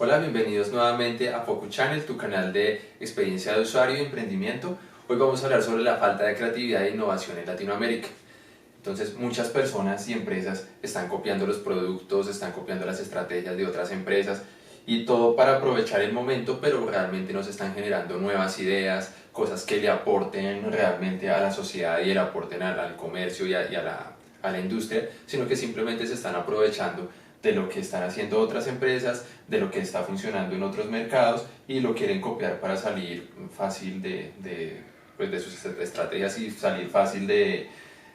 Hola, bienvenidos nuevamente a Focus Channel, tu canal de experiencia de usuario y emprendimiento. Hoy vamos a hablar sobre la falta de creatividad e innovación en Latinoamérica. Entonces, muchas personas y empresas están copiando los productos, están copiando las estrategias de otras empresas y todo para aprovechar el momento, pero realmente no se están generando nuevas ideas, cosas que le aporten realmente a la sociedad y le aporten al comercio y a la industria, sino que simplemente se están aprovechando de lo que están haciendo otras empresas, de lo que está funcionando en otros mercados y lo quieren copiar para salir fácil pues de sus estrategias y salir fácil de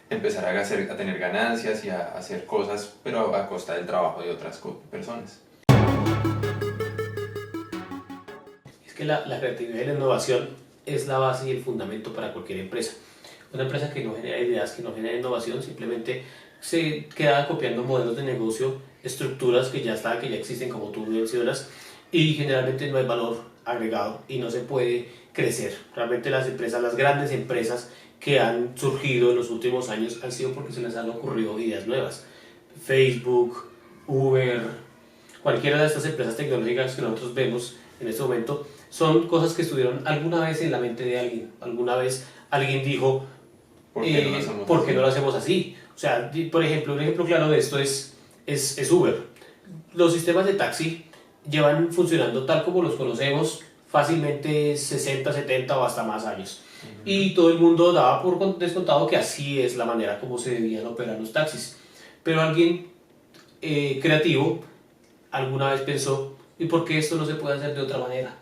empezar a tener ganancias y a hacer cosas, pero a costa del trabajo de otras personas. Es que la creatividad y la innovación es la base y el fundamento para cualquier empresa. Una empresa que no genera ideas, que no genera innovación, simplemente se queda copiando modelos de negocio, estructuras que ya existen, como tú mencionas, y generalmente no hay valor agregado y no se puede crecer. Realmente las grandes empresas que han surgido en los últimos años han sido porque se les han ocurrido ideas nuevas. Facebook, Uber, cualquiera de estas empresas tecnológicas que nosotros vemos en este momento son cosas que estuvieron alguna vez en la mente de alguien. Alguna vez alguien dijo, ¿por qué no lo hacemos así? O sea, por ejemplo, un ejemplo claro de esto es Uber. Los sistemas de taxi llevan funcionando tal como los conocemos fácilmente 60, 70 o hasta más años. Y todo el mundo daba por descontado que así es la manera como se debían operar los taxis. Pero alguien creativo alguna vez pensó, ¿y por qué esto no se puede hacer de otra manera?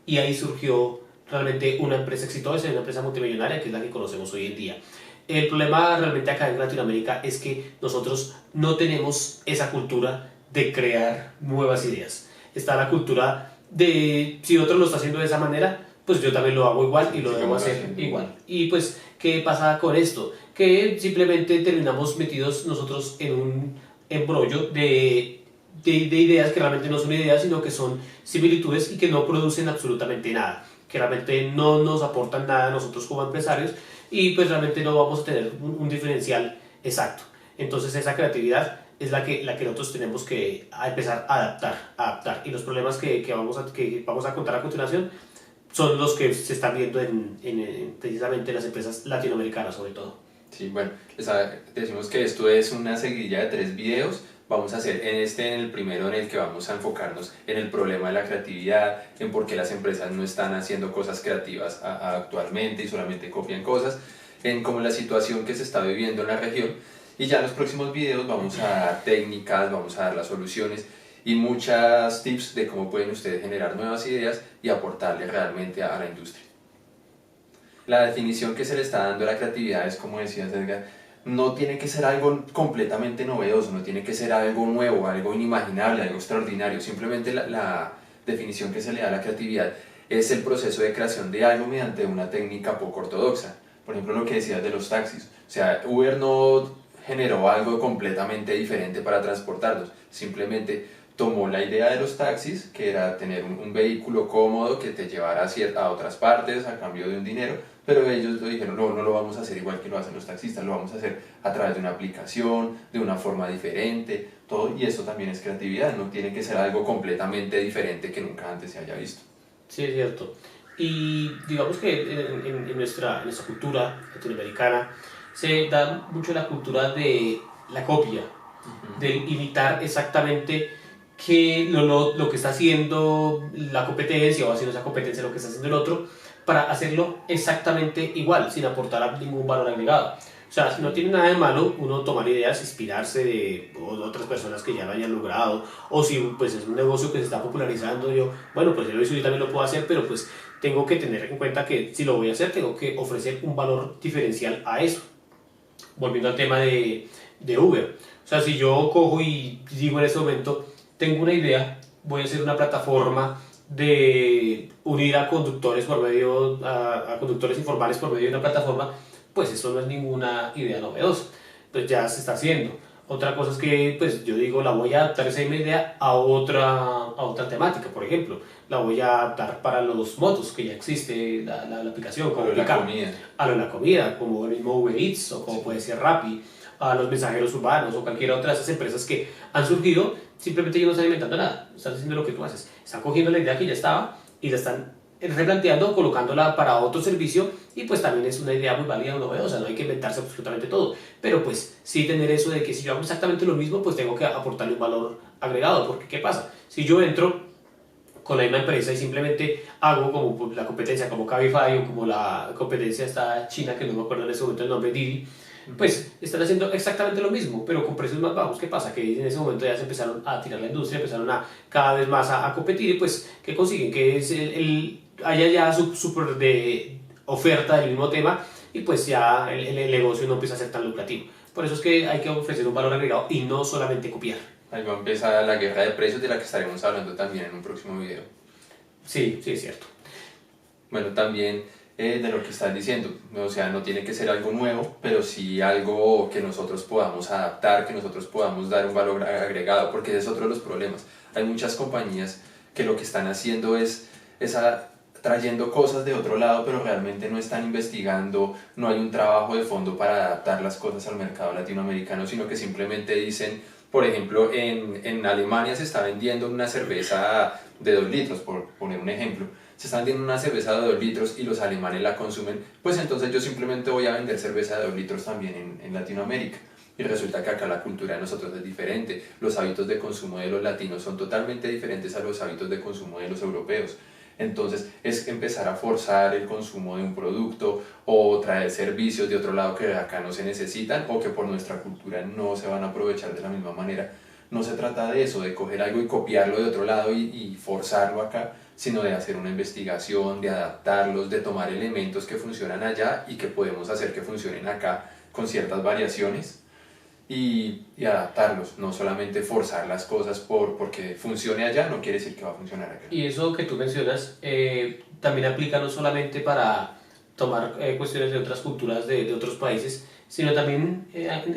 Y ahí surgió realmente una empresa exitosa, una empresa multimillonaria que es la que conocemos hoy en día. El problema realmente acá en Latinoamérica es que nosotros no tenemos esa cultura de crear nuevas ideas. Está la cultura de, si otro lo está haciendo de esa manera, pues yo también lo hago igual y lo debo hacer igual. Y pues, ¿qué pasa con esto? Que simplemente terminamos metidos nosotros en un embrollo de ideas que realmente no son ideas, sino que son similitudes y que no producen absolutamente nada, que realmente no nos aportan nada a nosotros como empresarios y pues realmente no vamos a tener un diferencial exacto. Entonces esa creatividad es la que nosotros tenemos que empezar a adaptar. Y los problemas que vamos a contar a continuación son los que se están viendo precisamente en las empresas latinoamericanas sobre todo. Sí, bueno, decimos que esto es una seguidilla de 3 videos. Vamos a hacer en el primero en el que vamos a enfocarnos en el problema de la creatividad, en por qué las empresas no están haciendo cosas creativas actualmente y solamente copian cosas, en cómo la situación que se está viviendo en la región, y ya en los próximos videos vamos a dar técnicas, vamos a dar las soluciones y muchas tips de cómo pueden ustedes generar nuevas ideas y aportarle realmente a la industria. La definición que se le está dando a la creatividad es, como decías, Edgar, no tiene que ser algo completamente novedoso, no tiene que ser algo nuevo, algo inimaginable, algo extraordinario. Simplemente la definición que se le da a la creatividad es el proceso de creación de algo mediante una técnica poco ortodoxa. Por ejemplo, lo que decías de los taxis. O sea, Uber no generó algo completamente diferente para transportarlos, simplemente tomó la idea de los taxis, que era tener un vehículo cómodo que te llevara a otras partes a cambio de un dinero, pero ellos lo dijeron, no lo vamos a hacer igual que lo hacen los taxistas, lo vamos a hacer a través de una aplicación, de una forma diferente, todo, y eso también es creatividad, no tiene que ser algo completamente diferente que nunca antes se haya visto. Sí, es cierto. Y digamos que en nuestra cultura latinoamericana se da mucho la cultura de la copia, de imitar exactamente lo que está haciendo la competencia o haciendo esa competencia lo que está haciendo el otro para hacerlo exactamente igual, sin aportar ningún valor agregado. O sea, no tiene nada de malo uno tomar ideas, inspirarse de otras personas que ya lo hayan logrado, o si pues es un negocio que se está popularizando, bueno, pues yo también lo puedo hacer, pero pues tengo que tener en cuenta que si lo voy a hacer, tengo que ofrecer un valor diferencial a eso. Volviendo al tema de Uber. O sea, si yo cojo y digo en ese momento, tengo una idea, voy a hacer una plataforma de unir a conductores a conductores informales por medio de una plataforma, pues eso no es ninguna idea novedosa, pues ya se está haciendo. Otra cosa es que pues yo digo, la voy a adaptar esa misma idea a otra temática, por ejemplo, la voy a adaptar para los motos, que ya existe la aplicación, como a la comida, como el mismo Uber Eats o como puede ser Rappi, a los mensajeros urbanos o cualquier otra de esas empresas que han surgido simplemente ellos no están inventando nada, están haciendo lo que tú haces, están cogiendo la idea que ya estaba y la están replanteando, colocándola para otro servicio, y pues también es una idea muy válida, novedosa, no hay que inventarse absolutamente todo, pero pues sí tener eso de que si yo hago exactamente lo mismo, pues tengo que aportarle un valor agregado, porque ¿qué pasa? Si yo entro con la misma empresa y simplemente hago como pues, la competencia como Cabify o como la competencia esta china, que no me acuerdo en ese momento el nombre, Didi, pues están haciendo exactamente lo mismo, pero con precios más bajos. ¿Qué pasa? Que en ese momento ya se empezaron a tirar la industria, empezaron a cada vez más a competir, y pues, ¿qué consiguen? Que es haya ya super de oferta del mismo tema, y pues ya el negocio no empieza a ser tan lucrativo. Por eso es que hay que ofrecer un valor agregado y no solamente copiar. Ahí va a empezar la guerra de precios de la que estaremos hablando también en un próximo video. Sí, sí, es cierto. Bueno, también de lo que estás diciendo, o sea, no tiene que ser algo nuevo, pero sí algo que nosotros podamos adaptar, que nosotros podamos dar un valor agregado, porque ese es otro de los problemas. Hay muchas compañías que lo que están haciendo es trayendo cosas de otro lado, pero realmente no están investigando, no hay un trabajo de fondo para adaptar las cosas al mercado latinoamericano, sino que simplemente dicen, por ejemplo, en Alemania se está vendiendo una cerveza de 2 litros, por poner un ejemplo. Se está vendiendo una cerveza de 2 litros y los alemanes la consumen, pues entonces yo simplemente voy a vender cerveza de 2 litros también en Latinoamérica. Y resulta que acá la cultura de nosotros es diferente, los hábitos de consumo de los latinos son totalmente diferentes a los hábitos de consumo de los europeos. Entonces es empezar a forzar el consumo de un producto o traer servicios de otro lado que acá no se necesitan o que por nuestra cultura no se van a aprovechar de la misma manera. No se trata de eso, de coger algo y copiarlo de otro lado y forzarlo acá, sino de hacer una investigación, de adaptarlos, de tomar elementos que funcionan allá y que podemos hacer que funcionen acá con ciertas variaciones y adaptarlos, no solamente forzar las cosas porque funcione allá, no quiere decir que va a funcionar acá. Y eso que tú mencionas también aplica no solamente para tomar cuestiones de otras culturas de otros países, sino también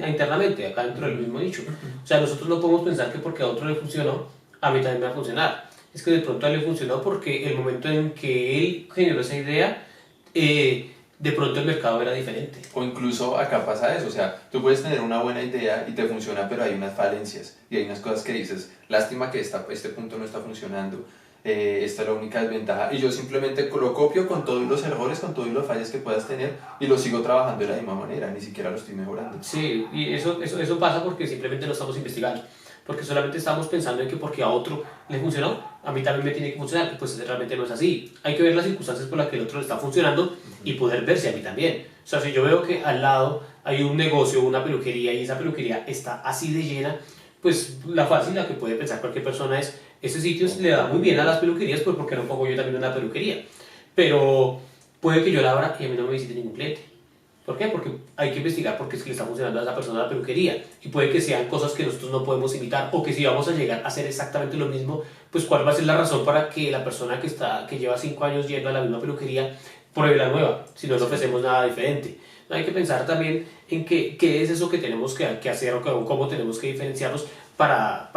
internamente, acá dentro del mismo nicho. O sea, nosotros no podemos pensar que porque a otro le funcionó, a mí también me va a funcionar. Es que de pronto a él le funcionó porque el momento en que él generó esa idea, de pronto el mercado era diferente. O incluso acá pasa eso, o sea, tú puedes tener una buena idea y te funciona, pero hay unas falencias y hay unas cosas que dices, lástima que este punto no está funcionando, esta es la única desventaja, y yo simplemente lo copio con todos los errores, con todos los fallos que puedas tener y lo sigo trabajando de la misma manera, ni siquiera lo estoy mejorando. Sí, y eso pasa porque simplemente no estamos investigando, porque solamente estamos pensando en que porque a otro le funcionó, a mí también me tiene que funcionar, y pues realmente no es así. Hay que ver las circunstancias por las que el otro le está funcionando y poder ver si a mí también. O sea, si yo veo que al lado hay un negocio, una peluquería, y esa peluquería está así de llena, pues la fácil, la que puede pensar cualquier persona es, ese sitio le da muy bien a las peluquerías, pues ¿por qué no pongo yo también una peluquería? Pero puede que yo la abra y a mí no me visite ningún cliente. ¿Por qué? Porque hay que investigar por qué es que le está funcionando a esa persona la peluquería, y puede que sean cosas que nosotros no podemos imitar, o que si vamos a llegar a hacer exactamente lo mismo, pues cuál va a ser la razón para que la persona que lleva 5 años yendo a la misma peluquería pruebe la nueva, si no le ofrecemos nada diferente. Hay que pensar también en qué es eso que tenemos que hacer, o cómo tenemos que diferenciarnos para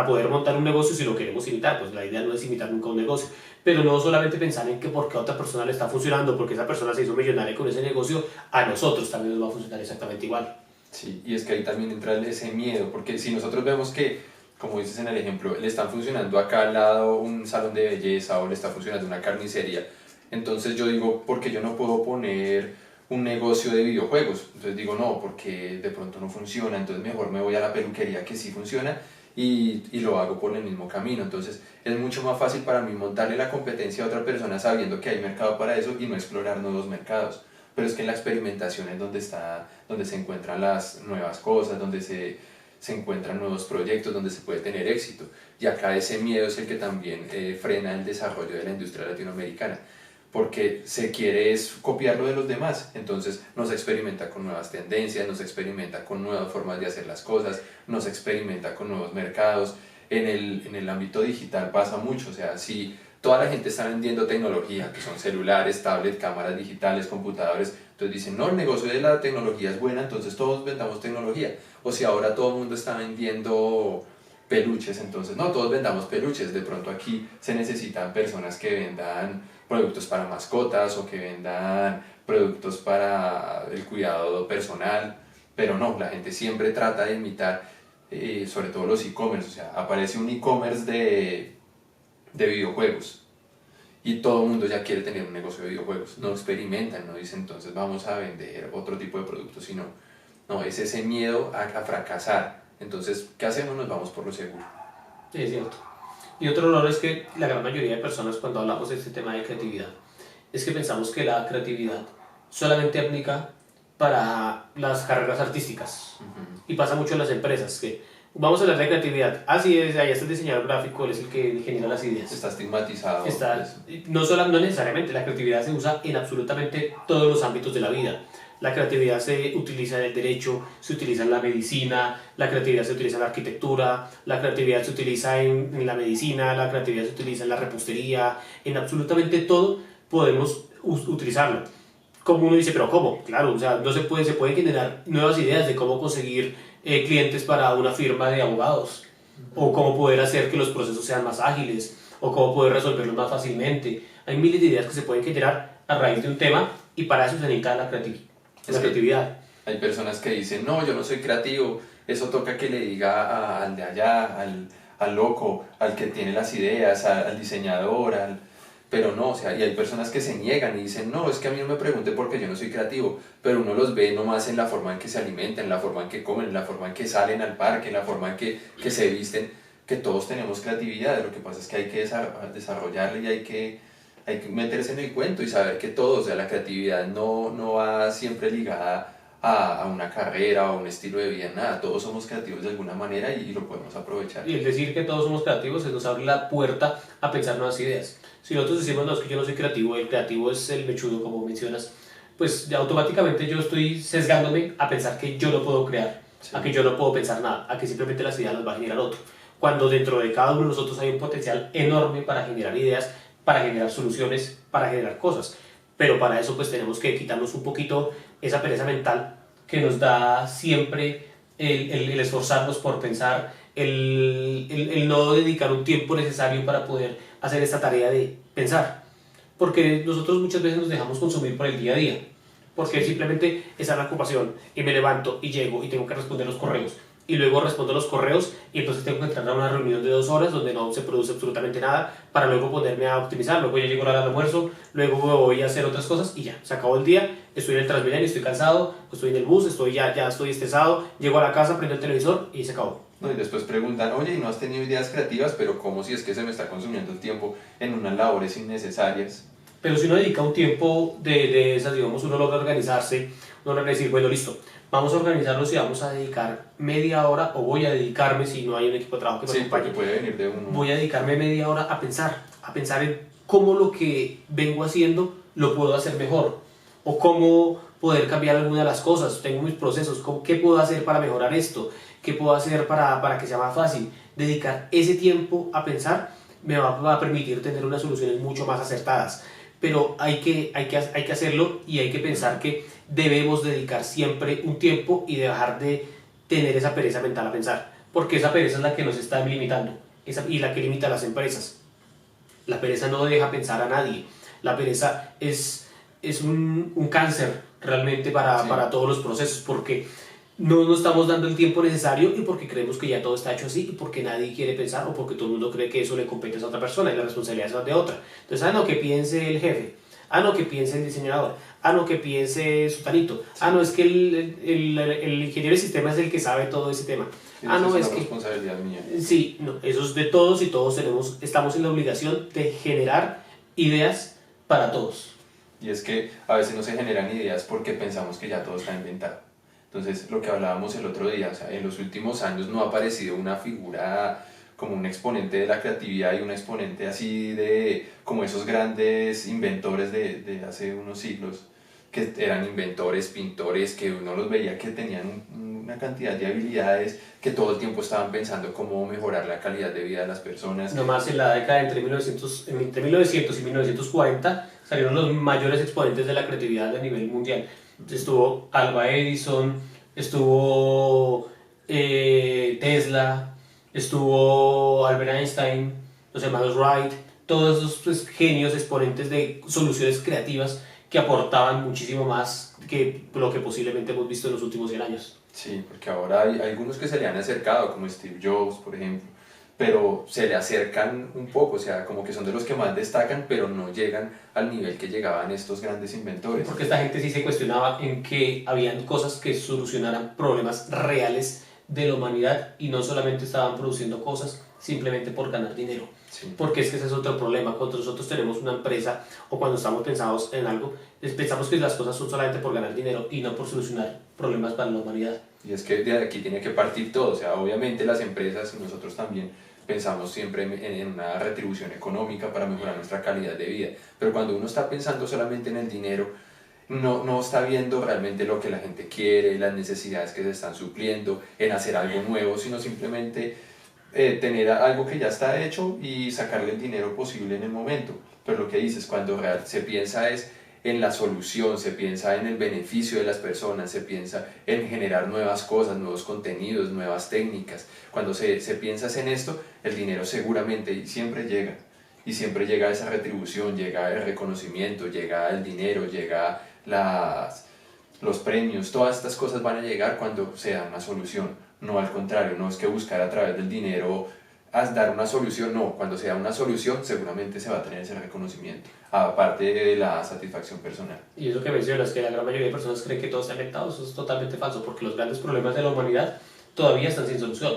poder montar un negocio si lo queremos imitar. Pues la idea no es imitar nunca un negocio, pero no solamente pensar en que porque a otra persona le está funcionando, porque esa persona se hizo millonaria con ese negocio, a nosotros también nos va a funcionar exactamente igual. Sí, y es que ahí también entra ese miedo, porque si nosotros vemos que, como dices en el ejemplo, le está funcionando acá al lado un salón de belleza o le está funcionando una carnicería, entonces yo digo, ¿por qué yo no puedo poner un negocio de videojuegos? Entonces digo, no, porque de pronto no funciona, entonces mejor me voy a la peluquería que sí funciona y lo hago por el mismo camino. Entonces es mucho más fácil para mí montarle la competencia a otra persona sabiendo que hay mercado para eso y no explorar nuevos mercados. Pero es que en la experimentación es donde se encuentran las nuevas cosas, donde se encuentran nuevos proyectos, donde se puede tener éxito. Y acá ese miedo es el que también frena el desarrollo de la industria latinoamericana, porque se quiere es copiar lo de los demás, entonces no se experimenta con nuevas tendencias, no se experimenta con nuevas formas de hacer las cosas, no se experimenta con nuevos mercados. En el ámbito digital pasa mucho, o sea, si toda la gente está vendiendo tecnología, que son celulares, tablets, cámaras digitales, computadores, entonces dicen, no, el negocio de la tecnología es buena, entonces todos vendamos tecnología. O si ahora todo el mundo está vendiendo peluches, entonces no, todos vendamos peluches. De pronto aquí se necesitan personas que vendan productos para mascotas o que vendan productos para el cuidado personal, pero no, la gente siempre trata de imitar sobre todo los e-commerce, o sea, aparece un e-commerce de videojuegos y todo el mundo ya quiere tener un negocio de videojuegos, no experimentan, no dicen entonces vamos a vender otro tipo de productos, sino, no, es ese miedo a fracasar. Entonces, ¿qué hacemos? Nos vamos por lo seguro. Sí, es cierto. Y otro error es que la gran mayoría de personas cuando hablamos de este tema de creatividad, es que pensamos que la creatividad solamente aplica para las carreras artísticas. Y pasa mucho en las empresas, que vamos a hablar de creatividad. Así es, ahí está el diseñador gráfico, él es el que genera las ideas. Está estigmatizado. Está, no necesariamente, la creatividad se usa en absolutamente todos los ámbitos de la vida. La creatividad se utiliza en el derecho, se utiliza en la medicina, la creatividad se utiliza en la arquitectura, la creatividad se utiliza en la medicina, la creatividad se utiliza en la repostería, en absolutamente todo podemos utilizarlo. Como uno dice, pero ¿cómo? Claro, o sea, no se pueden generar nuevas ideas de cómo conseguir clientes para una firma de abogados, o cómo poder hacer que los procesos sean más ágiles, o cómo poder resolverlos más fácilmente. Hay miles de ideas que se pueden generar a raíz de un tema y para eso se necesita la creatividad. Hay personas que dicen, no, yo no soy creativo, eso toca que le diga al de allá, al loco, al que tiene las ideas, al diseñador, pero no, o sea, y hay personas que se niegan y dicen, no, es que a mí no me pregunte porque yo no soy creativo, pero uno los ve nomás en la forma en que se alimentan, en la forma en que comen, en la forma en que salen al parque, en la forma en que se visten, que todos tenemos creatividad, lo que pasa es que hay que desarrollarla y hay que meterse en el cuento y saber que todo, o sea, la creatividad no va siempre ligada a una carrera o a un estilo de vida, nada, todos somos creativos de alguna manera y lo podemos aprovechar. Y el decir que todos somos creativos nos abre la puerta a pensar nuevas ideas. Si nosotros decimos, no, es que yo no soy creativo, el creativo es el mechudo, como mencionas, pues ya automáticamente yo estoy sesgándome a pensar que yo no puedo crear, sí, a que yo no puedo pensar nada, a que simplemente las ideas las va a generar otro. Cuando dentro de cada uno de nosotros hay un potencial enorme para generar ideas, para generar soluciones, para generar cosas. Pero para eso pues tenemos que quitarnos un poquito esa pereza mental que nos da siempre el esforzarnos por pensar, el no dedicar un tiempo necesario para poder hacer esta tarea de pensar. Porque nosotros muchas veces nos dejamos consumir por el día a día. Porque simplemente esa es la ocupación y me levanto y llego y tengo que responder los correos. Y luego respondo los correos y entonces tengo que entrar a una reunión de 2 horas donde no se produce absolutamente nada para luego ponerme a optimizar. Luego ya llego a la hora del almuerzo, luego voy a hacer otras cosas y ya, se acabó el día. Estoy en el Transmilenio, estoy cansado, estoy en el bus, ya estoy estresado, llego a la casa, prendo el televisor y se acabó. No, y después preguntan, oye, ¿y no has tenido ideas creativas? Pero ¿cómo si es que se me está consumiendo el tiempo en unas labores innecesarias? Pero si uno dedica un tiempo de esas, digamos, uno logra organizarse, uno logra decir, bueno, listo, vamos a organizarnos y vamos a dedicar media hora, o voy a dedicarme, si no hay un equipo de trabajo que me acompañe, puede venir de uno. Voy a dedicarme media hora a pensar en cómo lo que vengo haciendo lo puedo hacer mejor, o cómo poder cambiar alguna de las cosas, tengo mis procesos, qué puedo hacer para mejorar esto, qué puedo hacer para que sea más fácil. Dedicar ese tiempo a pensar me va a permitir tener unas soluciones mucho más acertadas. Pero hay que hacerlo y hay que pensar que debemos dedicar siempre un tiempo y dejar de tener esa pereza mental a pensar, porque esa pereza es la que nos está limitando y la que limita a las empresas. La pereza no deja pensar a nadie, la pereza es un cáncer realmente para todos los procesos, porque no nos estamos dando el tiempo necesario y porque creemos que ya todo está hecho así y porque nadie quiere pensar o porque todo el mundo cree que eso le compete a otra persona y la responsabilidad es de otra. Entonces, no, que piense el jefe, no, que piense el diseñador, no, que piense sutanito, no, es que el ingeniero de sistemas es el que sabe todo ese tema. Sí, no, es responsabilidad mía. Sí, no, eso es de todos y todos estamos en la obligación de generar ideas para todos. Y es que a veces no se generan ideas porque pensamos que ya todo está inventado. Entonces, lo que hablábamos el otro día, o sea, en los últimos años no ha aparecido una figura como un exponente de la creatividad y un exponente así de como esos grandes inventores de hace unos siglos, que eran inventores, pintores, que uno los veía que tenían una cantidad de habilidades, que todo el tiempo estaban pensando cómo mejorar la calidad de vida de las personas. Nomás en la década entre 1900 y 1940 salieron los mayores exponentes de la creatividad a nivel mundial. Estuvo Alva Edison, estuvo Tesla, estuvo Albert Einstein, los hermanos Wright, todos esos pues, genios exponentes de soluciones creativas que aportaban muchísimo más que lo que posiblemente hemos visto en los últimos 100 años. Sí, porque ahora hay algunos que se le han acercado, como Steve Jobs, por ejemplo, pero se le acercan un poco, o sea, como que son de los que más destacan, pero no llegan al nivel que llegaban estos grandes inventores. Porque esta gente sí se cuestionaba en que habían cosas que solucionaran problemas reales de la humanidad y no solamente estaban produciendo cosas simplemente por ganar dinero. Sí. Porque es que ese es otro problema. Cuando nosotros tenemos una empresa o cuando estamos pensados en algo, pensamos que las cosas son solamente por ganar dinero y no por solucionar problemas para la humanidad. Y es que de aquí tiene que partir todo, o sea, obviamente las empresas y nosotros también pensamos siempre en una retribución económica para mejorar nuestra calidad de vida, pero cuando uno está pensando solamente en el dinero, no está viendo realmente lo que la gente quiere, las necesidades que se están supliendo, en hacer algo nuevo, sino simplemente tener algo que ya está hecho y sacarle el dinero posible en el momento. Pero lo que dices, cuando se piensa es en la solución, se piensa en el beneficio de las personas, se piensa en generar nuevas cosas, nuevos contenidos, nuevas técnicas. Cuando se piensa en esto, el dinero seguramente y siempre llega esa retribución, llega el reconocimiento, llega el dinero, llega los premios, todas estas cosas van a llegar cuando se da una solución, no al contrario, no es que buscar a través del dinero dar una solución, no, cuando se da una solución seguramente se va a tener ese reconocimiento, aparte de la satisfacción personal. Y eso que mencionas, que la gran mayoría de personas creen que todo está inventado, eso es totalmente falso, porque los grandes problemas de la humanidad todavía están sin solución.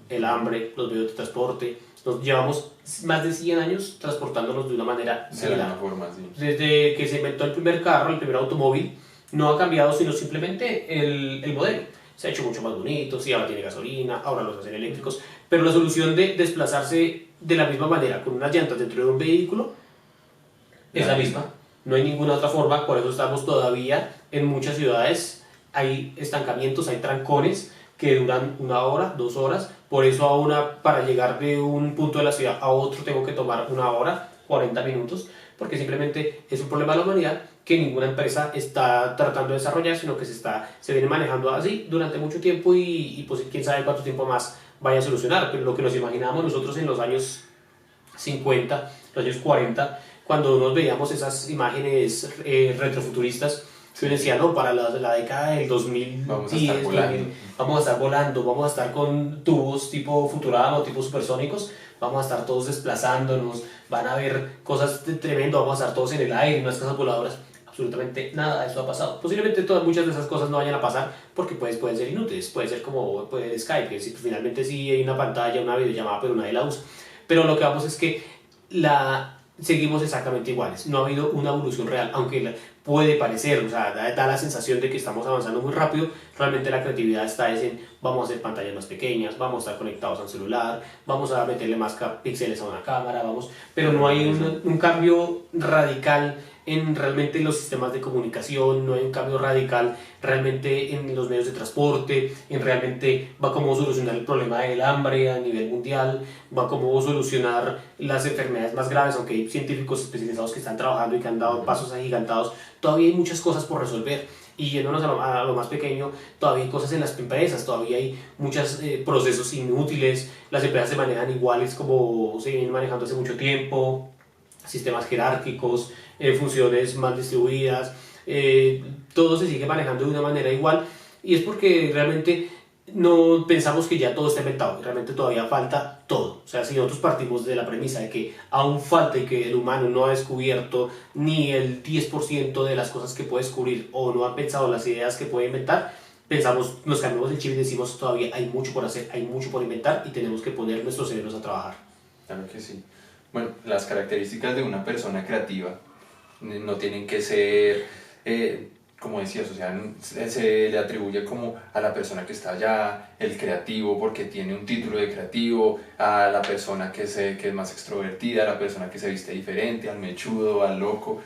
El hambre, los medios de transporte, nos llevamos más de 100 años transportándonos de una manera De la misma forma, sí. Desde que se inventó el primer carro, el primer automóvil, no ha cambiado sino simplemente el modelo. Se ha hecho mucho más bonito, sí, ahora tiene gasolina, ahora los hacen eléctricos, pero la solución de desplazarse de la misma manera con unas llantas dentro de un vehículo es la misma. No hay ninguna otra forma, por eso estamos todavía en muchas ciudades, hay estancamientos, hay trancones que duran 1 hora, 2 horas, por eso para llegar de un punto de la ciudad a otro tengo que tomar 1 hora, 40 minutos, porque simplemente es un problema de la humanidad que ninguna empresa está tratando de desarrollar, sino que se viene manejando así durante mucho tiempo y pues quién sabe cuánto tiempo más vaya a solucionar, pero lo que nos imaginábamos nosotros en los años 50, los años 40, cuando nos veíamos esas imágenes retrofuturistas, que uno decía, no, para la década del 2010, vamos a estar volando, vamos a estar con tubos tipo Futurama o tipo supersónicos, vamos a estar todos desplazándonos, van a haber cosas tremendas, vamos a estar todos en el aire, en unas casas voladoras. Absolutamente nada de eso ha pasado. Posiblemente muchas de esas cosas no vayan a pasar porque pueden ser inútiles, puede ser como Skype, que finalmente sí hay una pantalla, una videollamada, pero nadie la usa. Pero lo que vamos es que seguimos exactamente iguales, no ha habido una evolución real, aunque puede parecer, o sea, da la sensación de que estamos avanzando muy rápido, realmente la creatividad está en vamos a hacer pantallas más pequeñas, vamos a estar conectados a un celular, vamos a meterle más píxeles a una cámara, pero no hay un cambio radical en realmente los sistemas de comunicación, no hay un cambio radical realmente en los medios de transporte, en realmente va cómo solucionar el problema del hambre a nivel mundial, va cómo solucionar las enfermedades más graves, aunque hay científicos especializados que están trabajando y que han dado pasos agigantados, todavía hay muchas cosas por resolver. Y yéndonos a lo más pequeño, todavía hay cosas en las empresas, todavía hay muchos procesos inútiles, las empresas se manejan iguales como se vienen manejando hace mucho tiempo, sistemas jerárquicos, funciones mal distribuidas, todo se sigue manejando de una manera igual y es porque realmente no pensamos que ya todo está inventado, realmente todavía falta todo. O sea, si nosotros partimos de la premisa de que aún falta y que el humano no ha descubierto ni el 10% de las cosas que puede descubrir o no ha pensado las ideas que puede inventar, nos cambiamos el chip y decimos todavía hay mucho por hacer, hay mucho por inventar y tenemos que poner nuestros cerebros a trabajar. Claro que sí. Bueno, las características de una persona creativa no tienen que ser, como decías, o sea, se le atribuye como a la persona que está allá, el creativo porque tiene un título de creativo, a la persona que es más extrovertida, a la persona que se viste diferente, al mechudo, al loco,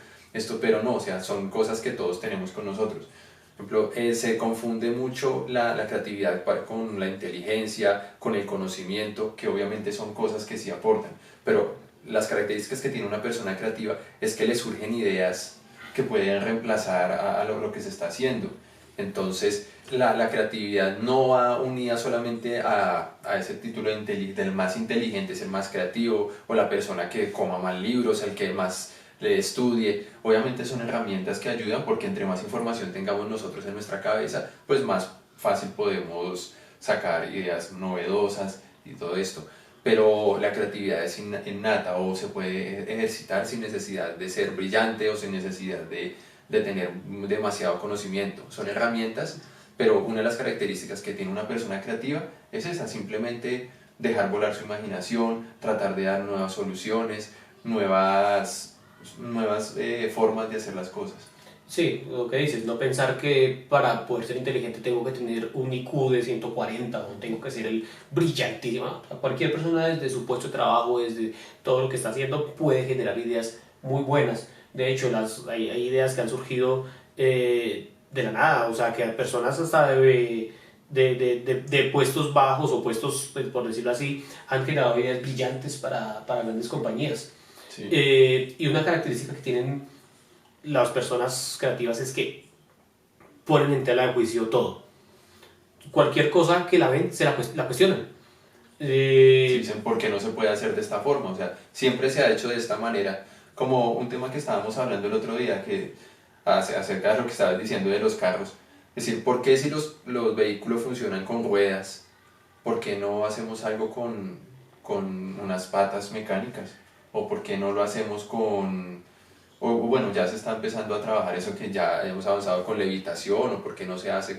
pero no, o sea, son cosas que todos tenemos con nosotros. Por ejemplo, se confunde mucho la creatividad con la inteligencia, con el conocimiento, que obviamente son cosas que sí aportan, pero las características que tiene una persona creativa es que le surgen ideas que pueden reemplazar a lo que se está haciendo. Entonces, la creatividad no va unida solamente a ese título del más inteligente, es el más creativo, o la persona que coma más libros, el que más le estudie. Obviamente son herramientas que ayudan porque entre más información tengamos nosotros en nuestra cabeza, pues más fácil podemos sacar ideas novedosas y todo esto. Pero la creatividad es innata o se puede ejercitar sin necesidad de ser brillante o sin necesidad de tener demasiado conocimiento. Son herramientas, pero una de las características que tiene una persona creativa es esa, simplemente dejar volar su imaginación, tratar de dar nuevas soluciones, nuevas formas de hacer las cosas. Sí, lo que dices, no pensar que para poder ser inteligente tengo que tener un IQ de 140 o tengo que ser el brillantísimo. Cualquier persona desde su puesto de trabajo, desde todo lo que está haciendo, puede generar ideas muy buenas. De hecho, hay ideas que han surgido de la nada, o sea, que personas hasta de puestos bajos o puestos, por decirlo así, han generado ideas brillantes para grandes compañías. Sí. Y una característica que tienen las personas creativas es que ponen en tela de juicio todo. Cualquier cosa que la ven, la cuestionan. Sí, dicen, ¿por qué no se puede hacer de esta forma? O sea, siempre se ha hecho de esta manera. Como un tema que estábamos hablando el otro día, que acerca de lo que estabas diciendo de los carros. Es decir, ¿por qué si los vehículos funcionan con ruedas, por qué no hacemos algo con unas patas mecánicas? ¿O por qué no lo hacemos o bueno, ya se está empezando a trabajar eso que ya hemos avanzado con levitación, o por qué no se hace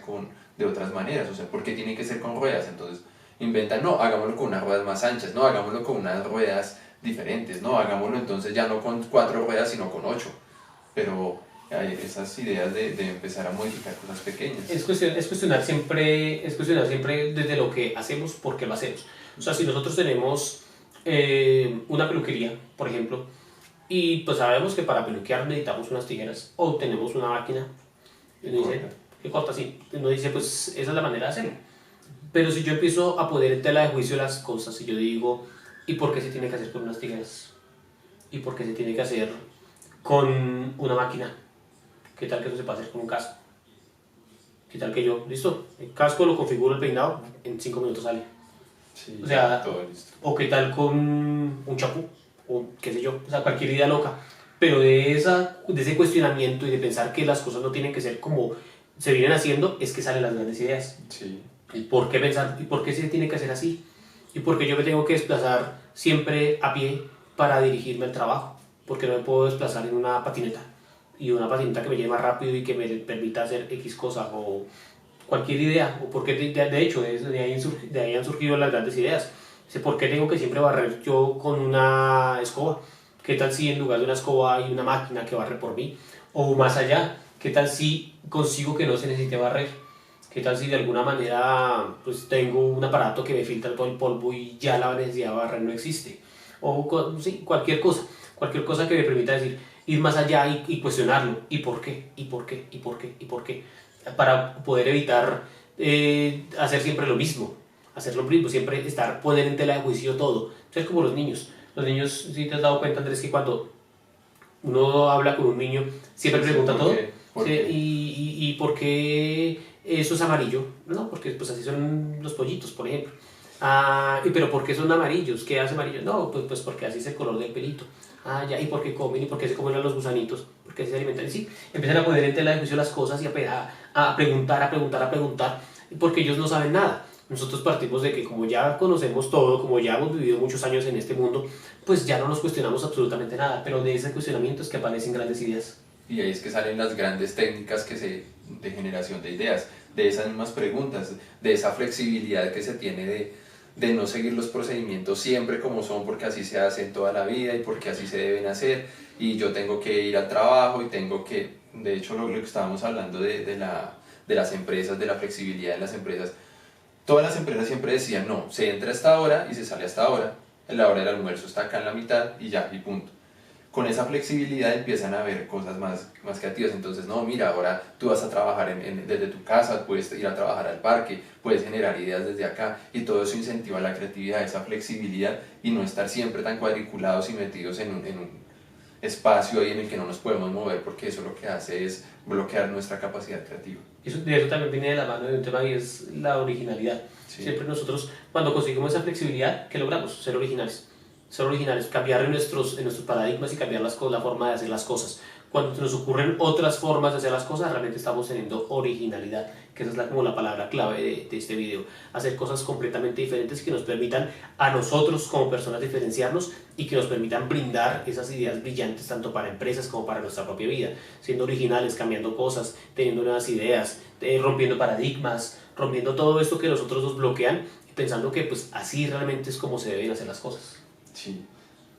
de otras maneras? O sea, ¿por qué tiene que ser con ruedas? Entonces inventan, no, hagámoslo con unas ruedas más anchas, no, hagámoslo con unas ruedas diferentes, no, hagámoslo entonces ya no con 4 ruedas, sino con 8. Pero hay esas ideas de empezar a modificar cosas pequeñas. Es cuestionar siempre desde lo que hacemos, por qué lo hacemos. O sea, si nosotros tenemos una peluquería, por ejemplo, y pues sabemos que para peluquear necesitamos unas tijeras o tenemos una máquina, y uno dice, ¿qué corta así? Uno dice, pues esa es la manera de hacerlo. Pero si yo empiezo a poner en tela de juicio las cosas y yo digo, ¿y por qué se tiene que hacer con unas tijeras? ¿Y por qué se tiene que hacer con una máquina? ¿Qué tal que eso se puede hacer con un casco? ¿Qué tal que yo, listo, el casco lo configuro el peinado, en 5 minutos sale? Sí, O sea, todo listo. o qué tal con un chapú, o qué sé yo, o sea, cualquier idea loca. Pero de ese cuestionamiento y de pensar que las cosas no tienen que ser como se vienen haciendo, es que salen las grandes ideas. Sí. ¿Y por qué pensar? ¿Y por qué se tiene que hacer así? ¿Y por qué yo me tengo que desplazar siempre a pie para dirigirme al trabajo? ¿Por qué no me puedo desplazar en una patineta? Y una patineta que me lleve más rápido y que me permita hacer X cosa o cualquier idea. O porque de hecho de ahí han surgido las grandes ideas. Dice, ¿por qué tengo que siempre barrer yo con una escoba? ¿Qué tal si en lugar de una escoba hay una máquina que barre por mí? O más allá, ¿qué tal si consigo que no se necesite barrer? ¿Qué tal si de alguna manera pues tengo un aparato que me filtra todo el polvo y ya la necesidad de barrer no existe? O sí, cualquier cosa que me permita decir, ir más allá y cuestionarlo. ¿Y por qué? ¿Y por qué? ¿Y por qué? ¿Y por qué? Para poder evitar hacer siempre lo mismo. Hacer lo mismo, siempre poner en tela de juicio todo. Es como los niños. Los niños, si te has dado cuenta, Andrés, que cuando uno habla con un niño, siempre pregunta todo. ¿Por ¿Sí? qué? ¿Y por qué eso es amarillo? No, porque pues así son los pollitos, por ejemplo. Pero ¿por qué son amarillos? ¿Qué hace amarillo? No, pues porque así es el color del pelito. Ya, ¿y por qué comen? ¿Y por qué se comen a los gusanitos? ¿Por qué se alimentan? Y sí, empiezan a poner en tela de juicio las cosas y a preguntar, porque ellos no saben nada. Nosotros partimos de que como ya conocemos todo, como ya hemos vivido muchos años en este mundo, pues ya no nos cuestionamos absolutamente nada, pero de ese cuestionamiento es que aparecen grandes ideas. Y ahí es que salen las grandes técnicas de generación de ideas, de esas mismas preguntas, de esa flexibilidad que se tiene de no seguir los procedimientos siempre como son, porque así se hacen toda la vida y porque así se deben hacer, y yo tengo que ir al trabajo y tengo que, de hecho lo que estábamos hablando de las empresas, de la flexibilidad de las empresas, todas las empresas siempre decían, no, se entra a esta hora y se sale a esta hora, la hora del almuerzo está acá en la mitad y ya, y punto. Con esa flexibilidad empiezan a ver cosas más creativas. Entonces, no, mira, ahora tú vas a trabajar desde tu casa, puedes ir a trabajar al parque, puedes generar ideas desde acá, y todo eso incentiva la creatividad, esa flexibilidad, y no estar siempre tan cuadriculados y metidos en un espacio ahí en el que no nos podemos mover, porque eso lo que hace es bloquear nuestra capacidad creativa. De eso también viene de la mano de un tema y es la originalidad. Sí. Siempre nosotros, cuando conseguimos esa flexibilidad, ¿qué logramos? Ser originales. Ser originales, cambiar en nuestros paradigmas y cambiar la forma de hacer las cosas. Cuando nos ocurren otras formas de hacer las cosas, realmente estamos teniendo originalidad, que esa es como la palabra clave de este video. Hacer cosas completamente diferentes que nos permitan a nosotros como personas diferenciarnos y que nos permitan brindar esas ideas brillantes tanto para empresas como para nuestra propia vida. Siendo originales, cambiando cosas, teniendo nuevas ideas, rompiendo paradigmas, rompiendo todo esto que nosotros nos bloquean, pensando que pues así realmente es como se deben hacer las cosas. Sí.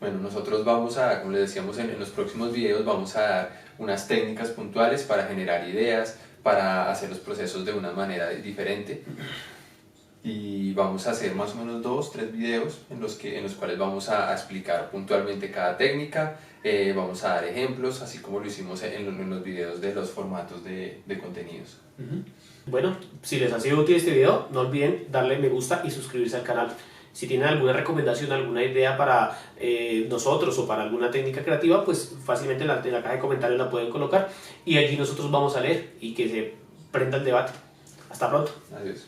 Bueno, nosotros vamos a, como les decíamos en los próximos videos, vamos a dar unas técnicas puntuales para generar ideas, para hacer los procesos de una manera diferente. Y vamos a hacer más o menos 2-3 videos en los cuales vamos a explicar puntualmente cada técnica, vamos a dar ejemplos, así como lo hicimos en los videos de los formatos de contenidos. Bueno, si les ha sido útil este video, no olviden darle me gusta y suscribirse al canal. Si tienen alguna recomendación, alguna idea para nosotros o para alguna técnica creativa, pues fácilmente en la caja de comentarios la pueden colocar y allí nosotros vamos a leer y que se prenda el debate. Hasta pronto. Adiós.